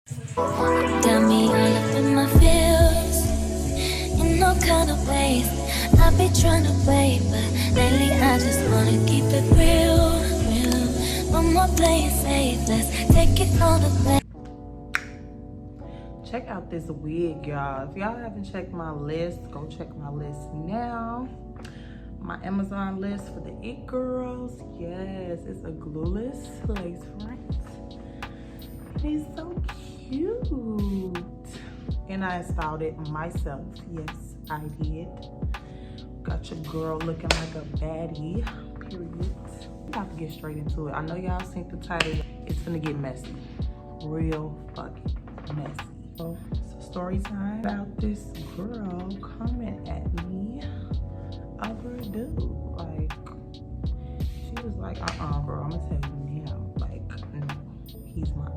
Got me all up in my feels, in all kind of ways. I be trying to wait, but lately I just wanna keep it real, real. No more playing safe, let's take it all the way. Check out this wig, y'all. If y'all haven't checked my list, go check my list now. My Amazon list for the It Girls. Yes, it's a glueless lace front. It's so cute. And I installed it myself. Yes, I did. Got your girl looking like a baddie, period. I'm about to get straight into it. I know y'all seen the title. It's gonna get messy. Real fucking messy. So it's a story time about this girl coming at me over a dude. Like, she was like, bro, I'm gonna tell you now. Like, no, he's mine.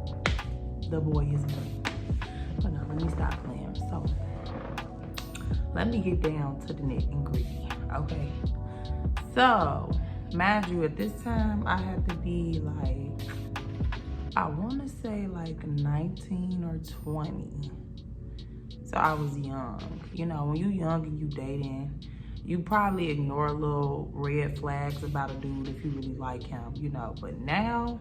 The boy is mine. But no, let me stop playing. So, let me get down to the nitty and gritty, okay? So, mind you, at this time, I had to be like, I wanna say like 19 or 20. So I was young. You know, when you young and you dating, you probably ignore little red flags about a dude if you really like him, you know. But now,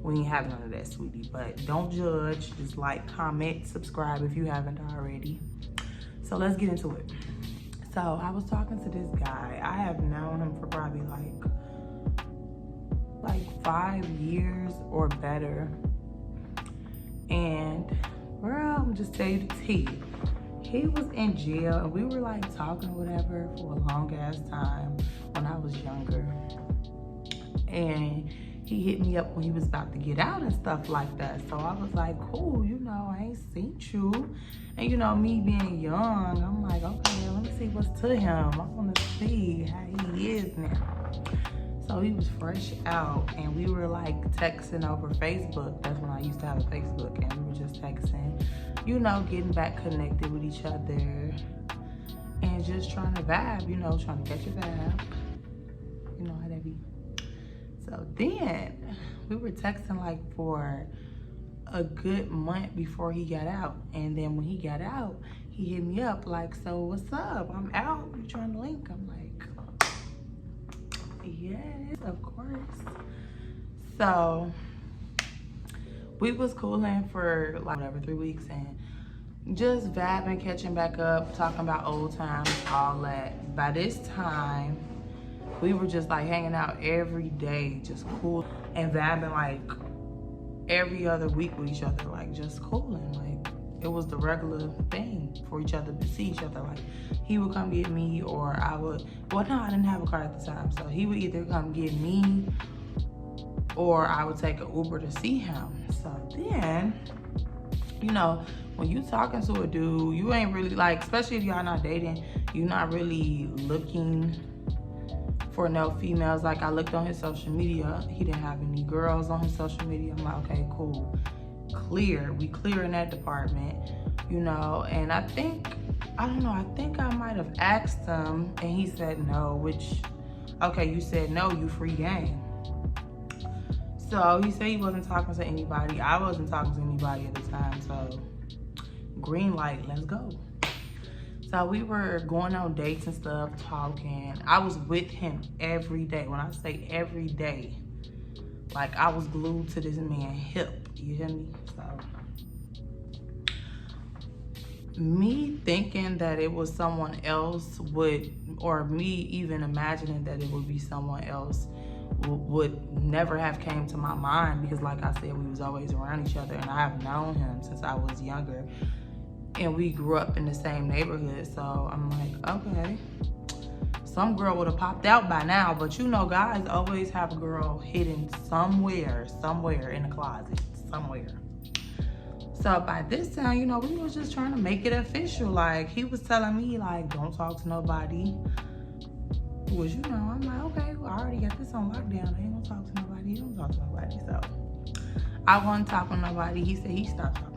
we ain't have none of that, sweetie. But don't judge, just like, comment, subscribe if you haven't already. So let's get into it. So I was talking to this guy. I have known him for probably like 5 years or better. And girl, I'm just tell you the tea. He was in jail and we were like talking or whatever for a long ass time when I was younger. And he hit me up when he was about to get out and stuff like that. So I was like, cool, you know, I ain't seen you. And you know, me being young, I'm like, okay, let me see what's to him. I want to see how he is now. So he was fresh out and we were like texting over Facebook. That's when I used to have a Facebook, and we were just texting, you know, getting back connected with each other and just trying to vibe, you know, trying to catch a vibe. You know how that be. So then we were texting like for a good month before he got out. And then when he got out, he hit me up like, so what's up? I'm out, you trying to link? I'm like, yes, of course. So we was cooling for like whatever, 3 weeks and just vibing, catching back up, talking about old times, all that. By this time, we were just like hanging out every day, just cool and vibing like every other week with each other, like just cooling. Like it was the regular thing for each other to see each other. Like he would come get me or I would, well no, I didn't have a car at the time. So he would either come get me or I would take an Uber to see him. So then, you know, when you talking to a dude, you ain't really like, especially if y'all not dating, you're not really looking for no females. Like I looked on his social media, he didn't have any girls on his social media. I'm like, okay, cool, we clear in that department, you know. And I think I might have asked him and he said no, which, okay, you said no, you free game. So he said he wasn't talking to anybody. I wasn't talking to anybody at the time, so green light, let's go. So we were going on dates and stuff, talking. I was with him every day. When I say every day, like I was glued to this man's hip, you hear me? So me thinking that it was someone else or me even imagining that it would be someone else would never have came to my mind, because like I said, we was always around each other and I have known him since I was younger. And we grew up in the same neighborhood, so I'm like, okay, some girl would have popped out by now, but you know, guys always have a girl hidden somewhere in the closet, somewhere. So by this time, you know, we was just trying to make it official. Like he was telling me, like, don't talk to nobody. Which, you know, I'm like, okay, well, I already got this on lockdown. I ain't gonna talk to nobody. He don't talk to nobody. So I wasn't talking to nobody. He said he stopped talking.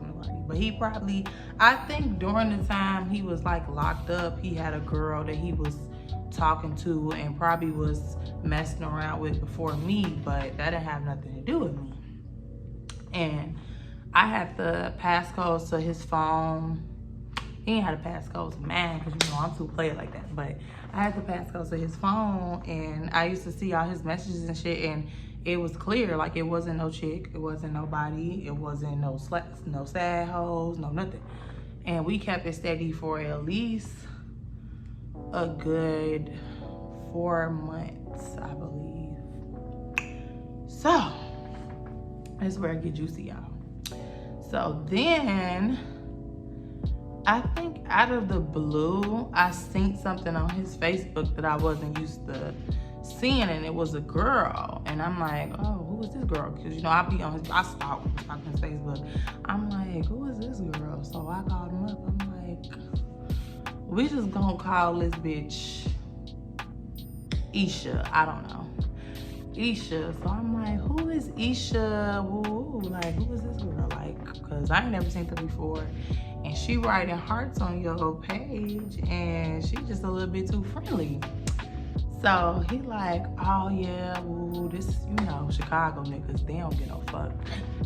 But he probably, I think during the time he was like locked up, he had a girl that he was talking to and probably was messing around with before me, but that didn't have nothing to do with me. And I had the passcodes to his phone. He ain't had a passcode, man, because you know I'm too player like that. But I had the passcode to his phone, and I used to see all his messages and shit, and it was clear. Like, it wasn't no chick, it wasn't nobody, it wasn't no slacks, no sad hoes, no nothing. And we kept it steady for at least a good 4 months, I believe. So, that's where it get juicy, y'all. So then, I think out of the blue, I seen something on his Facebook that I wasn't used to seeing, and it was a girl. And I'm like, oh, who is this girl? Because, you know, I stalk his Facebook. I'm like, who is this girl? So I called him up. I'm like, we just gonna call this bitch Isha. I don't know. Isha. So I'm like, who is Isha? Woo, like, who is this girl? Like, because I ain't never seen her before. And she writing hearts on your page, and she just a little bit too friendly. So he like, oh yeah, woo, this, you know, Chicago niggas, they don't get no fuck.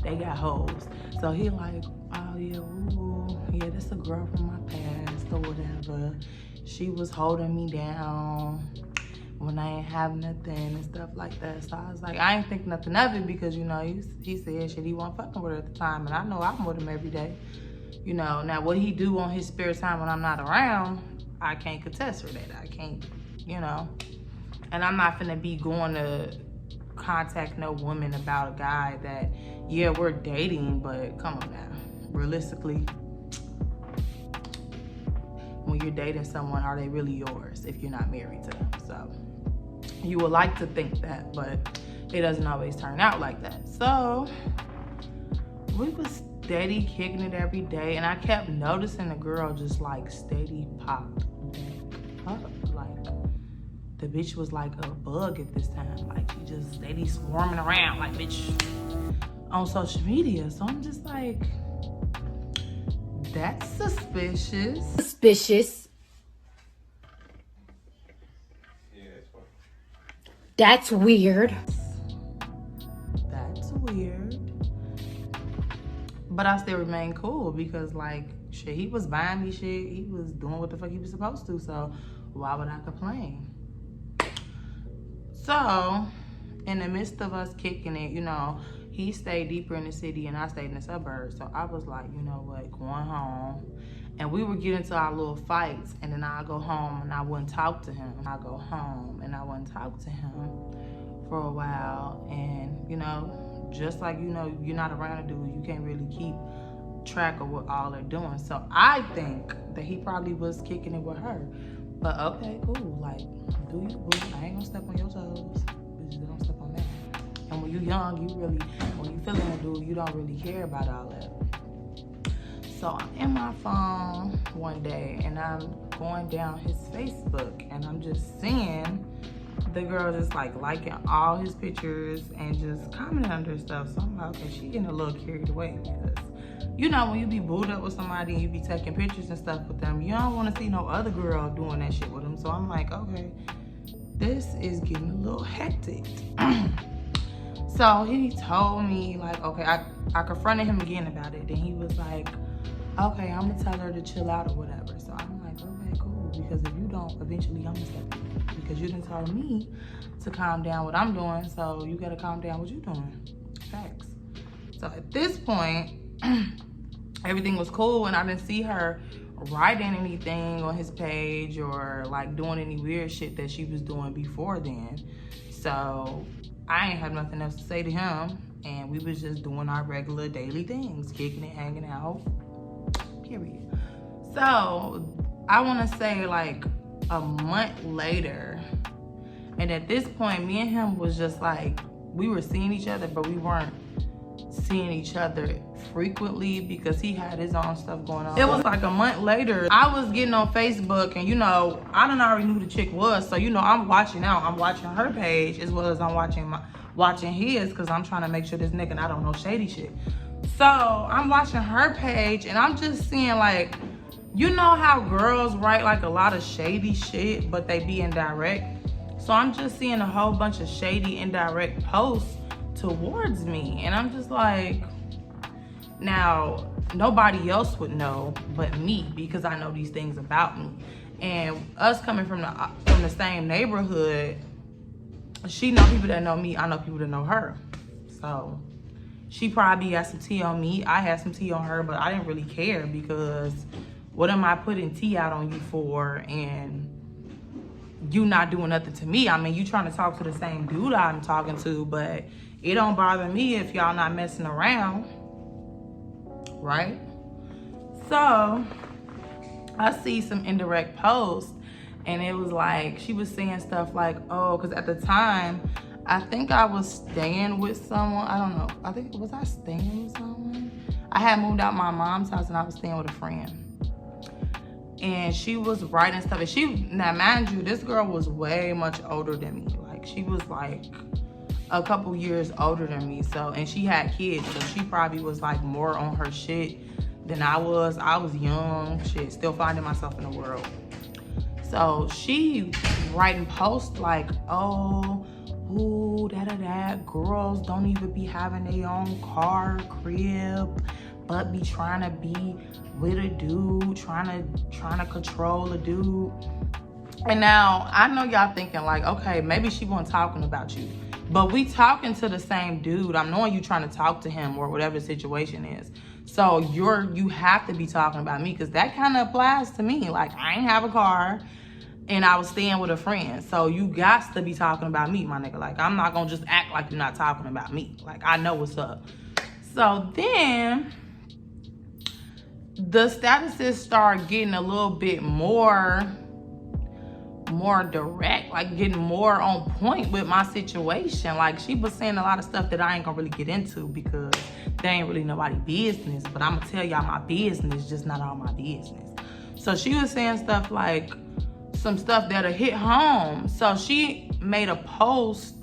They got hoes. So he like, oh yeah, woo, yeah, this a girl from my past or whatever. She was holding me down when I ain't have nothing and stuff like that. So I was like, I ain't think nothing of it, because, you know, he said shit, he wasn't fucking with her at the time, and I know I'm with him every day. You know, now what he do on his spare time when I'm not around, I can't contest for that. I can't, you know. And I'm not finna be going to contact no woman about a guy that, yeah, we're dating, but come on now. Realistically, when you're dating someone, are they really yours if you're not married to them? So you would like to think that, but it doesn't always turn out like that. So we was steady kicking it every day, and I kept noticing the girl just like steady popped back up. Like, the bitch was like a bug at this time. Like, she just steady swarming around like bitch on social media. So I'm just like, that's suspicious. Suspicious. That's weird. That's weird. But I still remain cool, because like, shit, he was buying me shit. He was doing what the fuck he was supposed to. So why would I complain? So in the midst of us kicking it, you know, he stayed deeper in the city and I stayed in the suburbs. So I was like, you know what, going home. And we would get into our little fights, and then I'd go home and I wouldn't talk to him. I'd go home and I wouldn't talk to him for a while. And, you know, just like, you know, you're not around a dude, you can't really keep track of what all they're doing. So I think that he probably was kicking it with her. But okay, cool. Like, do you, boo? I ain't gonna step on your toes. Bitches don't step on that. And when you young, you really, when you feeling a dude, you don't really care about all that. So I'm in my phone one day, and I'm going down his Facebook, and I'm just seeing the girl just like liking all his pictures and just commenting under stuff. So I'm like, okay, she getting a little carried away, because, you know, when you be booed up with somebody and you be taking pictures and stuff with them, you don't want to see no other girl doing that shit with them. So I'm like, okay, this is getting a little hectic. So he told me, like, okay, I confronted him again about it. Then he was like, okay, I'm gonna tell her to chill out or whatever. So I'm like, okay, cool. Because if you don't, eventually I'm gonna step in. Because you didn't tell me to calm down what I'm doing, so you gotta calm down what you're doing. Facts. So at this point, everything was cool, and I didn't see her writing anything on his page or like doing any weird shit that she was doing before then. So I ain't have nothing else to say to him, and we was just doing our regular daily things, kicking it, hanging out, period. So I want to say like a month later, and at this point, me and him was just like, we were seeing each other, but we weren't seeing each other frequently because he had his own stuff going on. It was like a month later, I was getting on Facebook, and you know, I done already knew who the chick was, so you know, I'm watching out. I'm watching her page as well as I'm watching his, because I'm trying to make sure this nigga, I don't know shady shit. So I'm watching her page, and I'm just seeing like, you know how girls write like a lot of shady shit, but they be indirect. So I'm just seeing a whole bunch of shady indirect posts towards me, and I'm just like, Now, nobody else would know but me, because I know these things about me. And us coming from the same neighborhood, she know people that know me, I know people that know her. So she probably got some tea on me, I had some tea on her, but I didn't really care, because what am I putting tea out on you for, and you not doing nothing to me? I mean, you trying to talk to the same dude I'm talking to, but it don't bother me if y'all not messing around, right? So I see some indirect posts, and it was like, she was saying stuff like, oh, because at the time, I think I was staying with someone. I don't know. I think, was I staying with someone? I had moved out my mom's house, and I was staying with a friend. And she was writing stuff. And now mind you, this girl was way much older than me. Like, she was like a couple years older than me. So, and she had kids, so she probably was like more on her shit than I was. I was young, shit, still finding myself in the world. So she writing posts like, oh, ooh, girls don't even be having their own car, crib, but be trying to be with a dude, trying to control a dude. And now I know y'all thinking like, okay, maybe she wasn't talking about you, but we talking to the same dude. I'm knowing you trying to talk to him or whatever the situation is. So you have to be talking about me, because that kind of applies to me. Like, I ain't have a car, and I was staying with a friend. So you got to be talking about me, my nigga. Like, I'm not gonna just act like you're not talking about me. Like, I know what's up. So then the statuses start getting a little bit more direct, like getting more on point with my situation. Like, she was saying a lot of stuff that I ain't gonna really get into, because they ain't really nobody business, but I'm gonna tell y'all my business, just not all my business. So she was saying stuff like, some stuff that'll hit home. So she made a post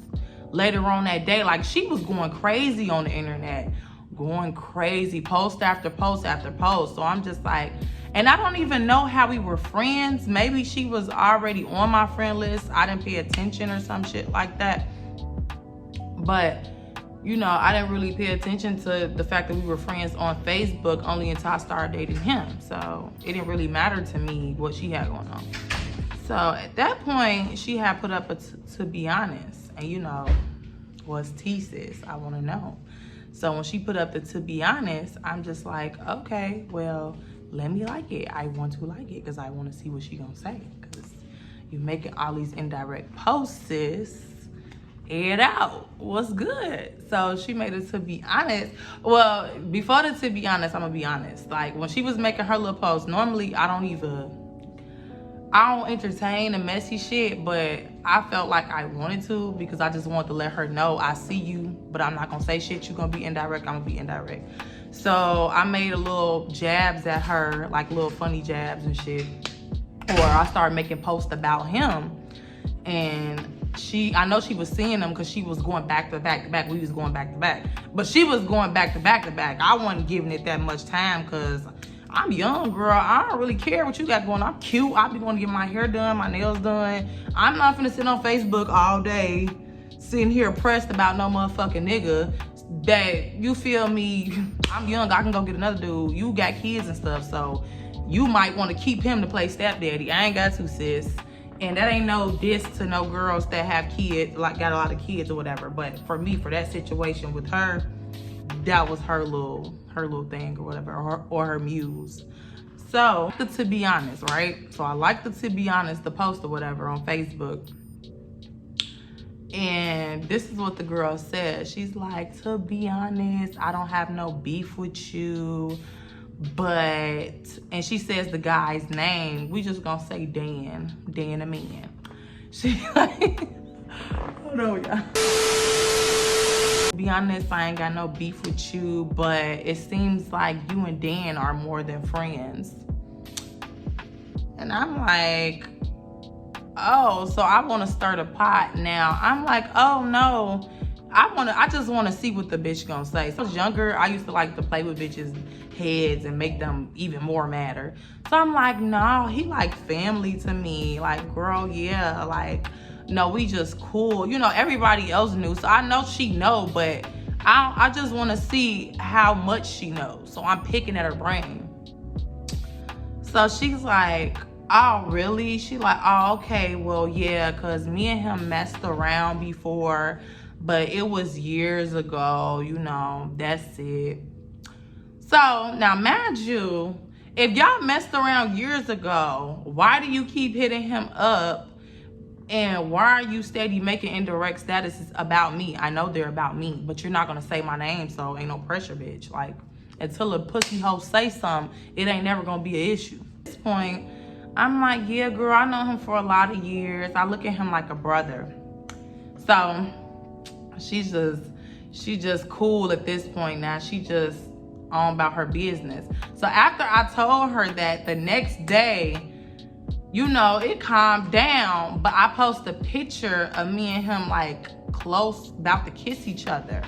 later on that day, like she was going crazy on the internet, going crazy, post after post after post. So I'm just like, and I don't even know how we were friends. Maybe she was already on my friend list, I didn't pay attention or some shit like that. But you know, I didn't really pay attention to the fact that we were friends on Facebook only until I started dating him. So it didn't really matter to me what she had going on. So at that point, she had put up a to be honest. And you know, what's T, sis? I want to know. So when she put up the to be honest, I'm just like, okay, well, let me like it. I want to like it, because I want to see what she gonna say. Because you're making all these indirect posts, sis. Air it out. What's good? So she made it to be honest. Well, before the to be honest, I'm gonna be honest. Like, when she was making her little post, normally I don't entertain the messy shit, but I felt like I wanted to, because I just wanted to let her know I see you, but I'm not gonna say shit. You gonna be indirect, I'm gonna be indirect. So I made a little jabs at her, like little funny jabs and shit. Or I started making posts about him, and I know she was seeing them, because she was going back to back to back. We was going back to back, but she was going back to back to back. I wasn't giving it that much time, because I'm young, girl. I don't really care what you got going on. I'm cute. I be going to get my hair done, my nails done. I'm not finna sit on Facebook all day, sitting here pressed about no motherfucking nigga. That, you feel me? I'm young. I can go get another dude. You got kids and stuff, so you might want to keep him to play stepdaddy. I ain't got to, sis. And that ain't no diss to no girls that have kids, like got a lot of kids or whatever. But for me, for that situation with her, that was her little thing or whatever, or her muse. So to be honest, right? So I like the to be honest, the post or whatever on Facebook. And this is what the girl said. She's like, to be honest, I don't have no beef with you, but, and she says the guy's name. We just gonna say Dan the man. She like, hold on, y'all. Be honest, I ain't got no beef with you, but it seems like you and Dan are more than friends. And I'm like, oh, so I want to stir the pot now. I'm like, oh no, I just want to see what the bitch gonna say. So I was younger, I used to like to play with bitches' heads and make them even more madder. So I'm like, no, he like family to me. Like, girl, yeah, like, no, we just cool. You know, everybody else knew, so I know she know, but I just want to see how much she knows. So I'm picking at her brain. So she's like, oh, really? She like, oh, okay, well, yeah, because me and him messed around before, but it was years ago, you know, that's it. So now, mind you, if y'all messed around years ago, why do you keep hitting him up? And why are you steady making indirect statuses about me? I know they're about me, but you're not gonna say my name, so ain't no pressure, bitch. Like, until a pussy hoe say something, it ain't never gonna be an issue. At this point, I'm like, yeah, girl, I know him for a lot of years. I look at him like a brother. So she's just cool at this point now. She just on about her business. So after I told her that, the next day, you know, it calmed down, but I posted a picture of me and him like close, about to kiss each other,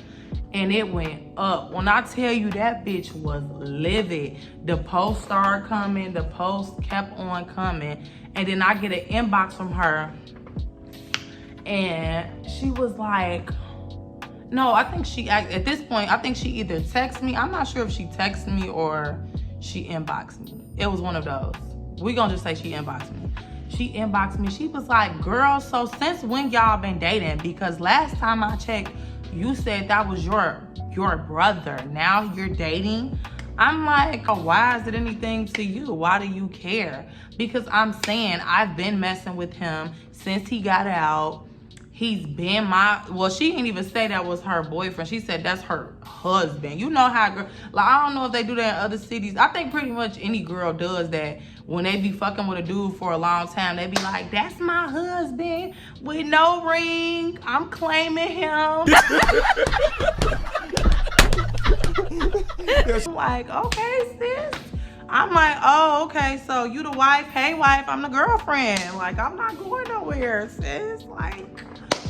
and it went up. When I tell you, that bitch was livid. The post started coming, the post kept on coming, and then I get an inbox from her, and she was like, no, I think she, at this point, I think she either texted me. I'm not sure if she texted me or she inboxed me. It was one of those. We gonna just say she inboxed me. She inboxed me. She was like, girl, so since when y'all been dating? Because last time I checked, you said that was your brother. Now you're dating? I'm like, oh, why is it anything to you? Why do you care? Because I'm saying I've been messing with him since he got out. He's been well, she didn't even say that was her boyfriend. She said that's her husband. You know how, like, I don't know if they do that in other cities. I think pretty much any girl does that. When they be fucking with a dude for a long time, they be like, that's my husband with no ring. I'm claiming him. I'm like, okay, sis. I'm like, oh, okay, so you the wife. Hey, wife, I'm the girlfriend. Like, I'm not going nowhere, sis. Like,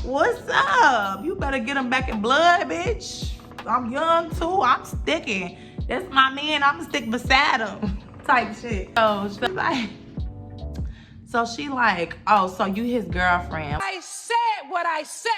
what's up? You better get him back in blood, bitch. I'm young, too. I'm sticking. That's my man. I'm going to stick beside him. Type shit. So she like, oh, so you his girlfriend. I said what I said.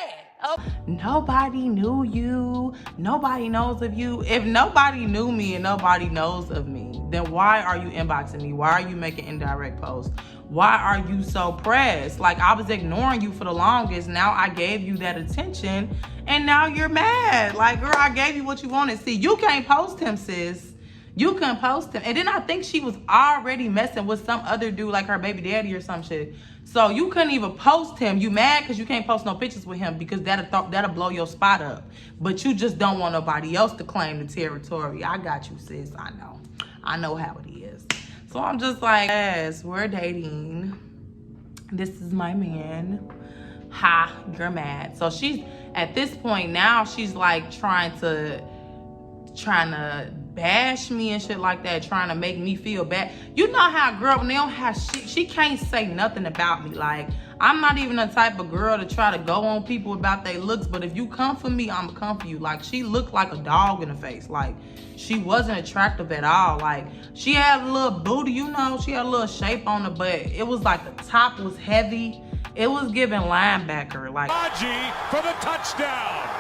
Oh. Nobody knew you. Nobody knows of you. If nobody knew me and nobody knows of me, then why are you inboxing me? Why are you making indirect posts? Why are you so pressed? Like, I was ignoring you for the longest. Now I gave you that attention and now you're mad. Like, girl, I gave you what you wanted. See, you can't post him, sis. You couldn't post him. And then I think she was already messing with some other dude, like her baby daddy or some shit. So you couldn't even post him. You mad because you can't post no pictures with him because that'll blow your spot up. But you just don't want nobody else to claim the territory. I got you, sis. I know. I know how it is. So I'm just like, yes, we're dating. This is my man. Ha, you're mad. So she's, at this point now, she's like trying to bash me and shit like that, trying to make me feel bad. You know how a girl, when they don't have shit, she can't say nothing about me. Like, I'm not even the type of girl to try to go on people about their looks, but if you come for me, I'm come for you. Like, she looked like a dog in the face. Like, she wasn't attractive at all. Like, she had a little booty, you know, she had a little shape on her, but it was like the top was heavy. It was giving linebacker. Like, Haji for the touchdown.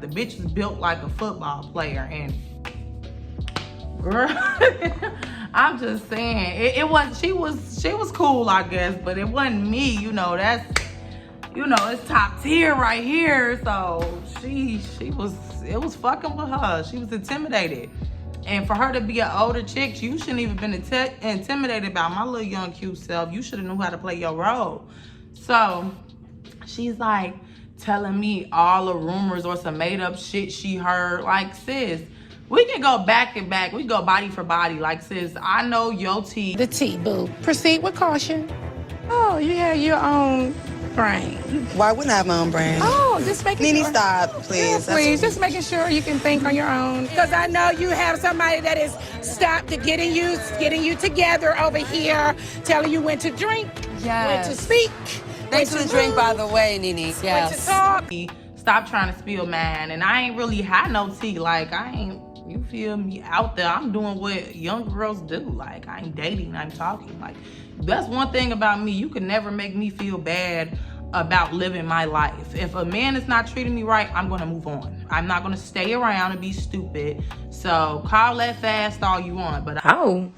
The bitch was built like a football player, and girl, I'm just saying, it was, she was cool, I guess, but it wasn't me, you know, that's, you know, it's top tier right here. So it was fucking with her. She was intimidated. And for her to be an older chick, you shouldn't even been intimidated about my little young cute self. You should have knew how to play your role. So she's like telling me all the rumors or some made up shit she heard. Like, sis, we can go back and back. We go body for body. Like, sis, I know your tea. The tea, boo. Proceed with caution. Oh, you have your own brain. Why wouldn't I have my own brand? Oh, just making Nene, sure. stop, please. Yeah, please, just making sure you can think on your own. Because I know you have somebody that is stopped getting you together over here, telling you when to drink, when to speak. Thanks for the drink, by the way, Nene. When to talk. Stop trying to spill mine. And I ain't really had no tea. Like, I ain't, you feel me, out there. I'm doing what young girls do. Like, I ain't dating, I'm talking. Like, that's one thing about me. You can never make me feel bad about living my life. If a man is not treating me right, I'm gonna move on. I'm not gonna stay around and be stupid. So call that fast all you want, but Oh.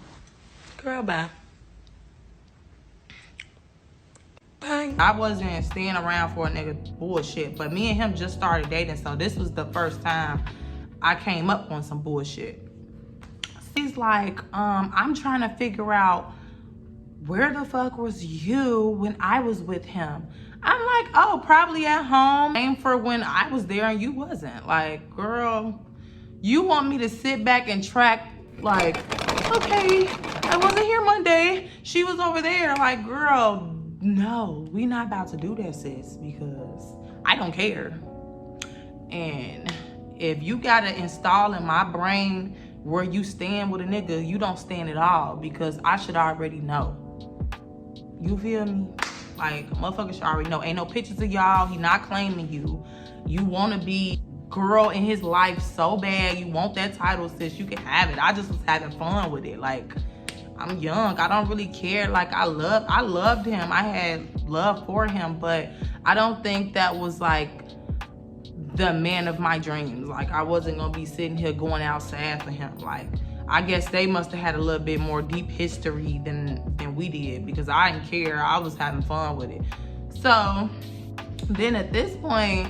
Girl, bye. Bye. I wasn't staying around for a nigga bullshit. But me and him just started dating, so this was the first time I came up on some bullshit. He's like, I'm trying to figure out where the fuck was you when I was with him? I'm like, oh, probably at home. Same for when I was there and you wasn't. Like, girl, you want me to sit back and track, like, okay, I wasn't here Monday. She was over there. Like, girl, no, we not about to do that, sis, because I don't care. And if you gotta install in my brain where you stand with a nigga, you don't stand at all, because I should already know. You feel me? Like, motherfuckers should already know. Ain't no pictures of y'all. He not claiming you. You want to be girl in his life so bad. You want that title, sis. You can have it. I just was having fun with it. Like, I'm young. I don't really care. Like, I loved him. I had love for him, but I don't think that was like the man of my dreams. Like, I wasn't gonna be sitting here going outside for him. Like, I guess they must have had a little bit more deep history than we did, because I didn't care. I was having fun with it. So then at this point,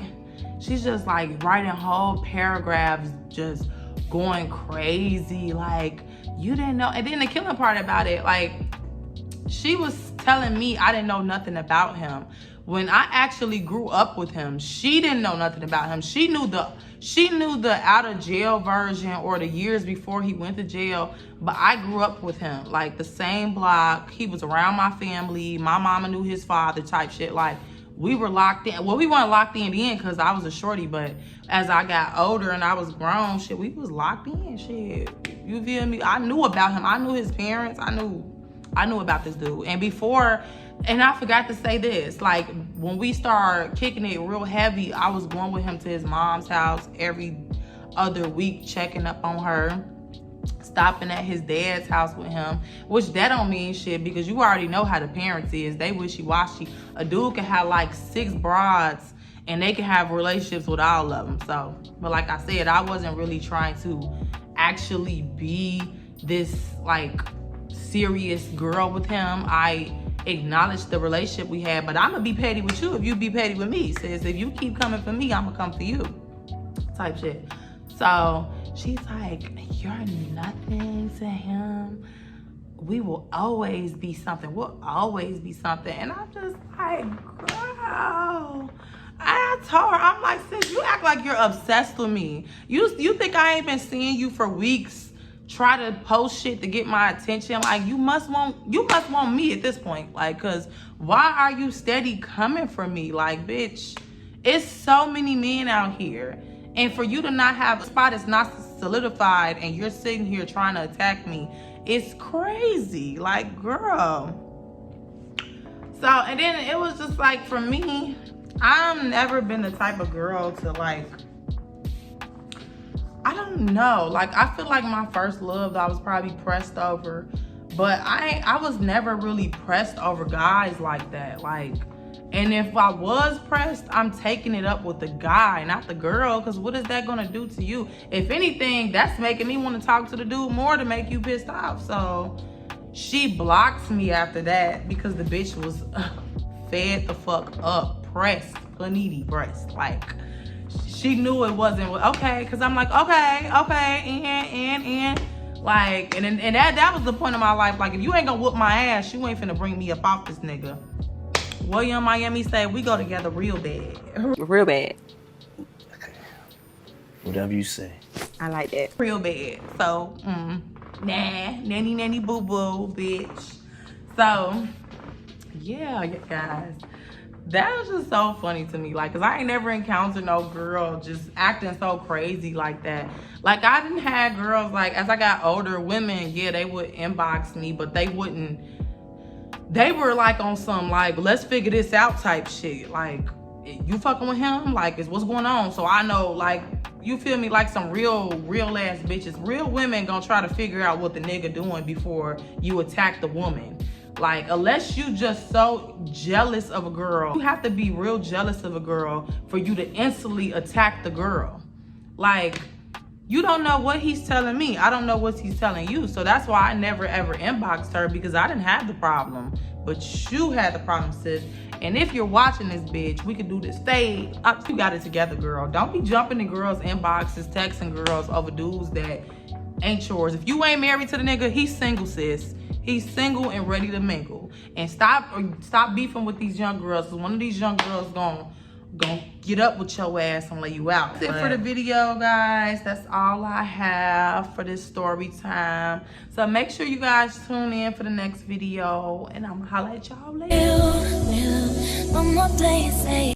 she's just like writing whole paragraphs, just going crazy. Like, you didn't know. And then the killing part about it, like, she was telling me I didn't know nothing about him. When I actually grew up with him, she didn't know nothing about him. She knew the out of jail version, or the years before he went to jail, but I grew up with him, like the same block. He was around my family. My mama knew his father type shit. Like, we were locked in. Well, we weren't locked in because I was a shorty, but as I got older and I was grown, shit, we was locked in, shit. You feel me? I knew about him. I knew his parents. I knew about this dude. And before, and I forgot to say this, like, when we started kicking it real heavy, I was going with him to his mom's house every other week, checking up on her, stopping at his dad's house with him, which that don't mean shit, because you already know how the parents is. They wishy-washy. A dude can have like 6 broads and they can have relationships with all of them. So, but like I said, I wasn't really trying to actually be this like serious girl with him. I acknowledged the relationship we had, but I'm gonna be petty with you if you be petty with me, sis. If you keep coming for me, I'm gonna come for you, type shit. So she's like, you're nothing to him. We will always be something. We'll always be something. And I'm just like, girl. I told her, I'm like, sis, you act like you're obsessed with me. You think I ain't been seeing you for weeks? Try to post shit to get my attention. Like, you must want me at this point. Like, cause why are you steady coming for me? Like, bitch, it's so many men out here, and for you to not have a spot that's not solidified and you're sitting here trying to attack me, it's crazy. Like, girl. So, and then it was just like, for me, I've never been the type of girl to like, I don't know. Like, I feel like my first love, I was probably pressed over, but I was never really pressed over guys like that. Like, and if I was pressed, I'm taking it up with the guy, not the girl, because what is that gonna do to you? If anything, that's making me want to talk to the dude more to make you pissed off. So she blocked me after that because the bitch was fed the fuck up, pressed, panini breast. Like, she knew it wasn't okay, because I'm like, okay, and like, and that was the point of my life. Like, if you ain't gonna whoop my ass, you ain't finna bring me up off this nigga. William Miami said we go together real bad. Real bad. Whatever you say. I like that. Real bad. So, nanny boo boo, bitch. So, yeah, you guys. That was just so funny to me. Like, cause I ain't never encountered no girl just acting so crazy like that. Like, I didn't have girls, like, as I got older, women, yeah, they would inbox me, but they wouldn't. They were like on some like, let's figure this out type shit. Like, you fucking with him? Like, is what's going on? So I know, like, you feel me? Like some real ass bitches. Real women gonna try to figure out what the nigga doing before you attack the woman. Like, unless you just so jealous of a girl, you have to be real jealous of a girl for you to instantly attack the girl. Like, you don't know what he's telling me. I don't know what he's telling you. So that's why I never ever inboxed her, because I didn't have the problem. But you had the problem, sis. And if you're watching this, bitch, we could do this. Stay up. You got it together, girl. Don't be jumping in girls' inboxes, texting girls over dudes that ain't yours. If you ain't married to the nigga, he's single, sis. He's single and ready to mingle. And stop beefing with these young girls, because one of these young girls gonna get up with your ass and lay you out. That's it for the video, guys. That's all I have for this story time. So make sure you guys tune in for the next video, and I'm gonna holla at y'all later. One more place, say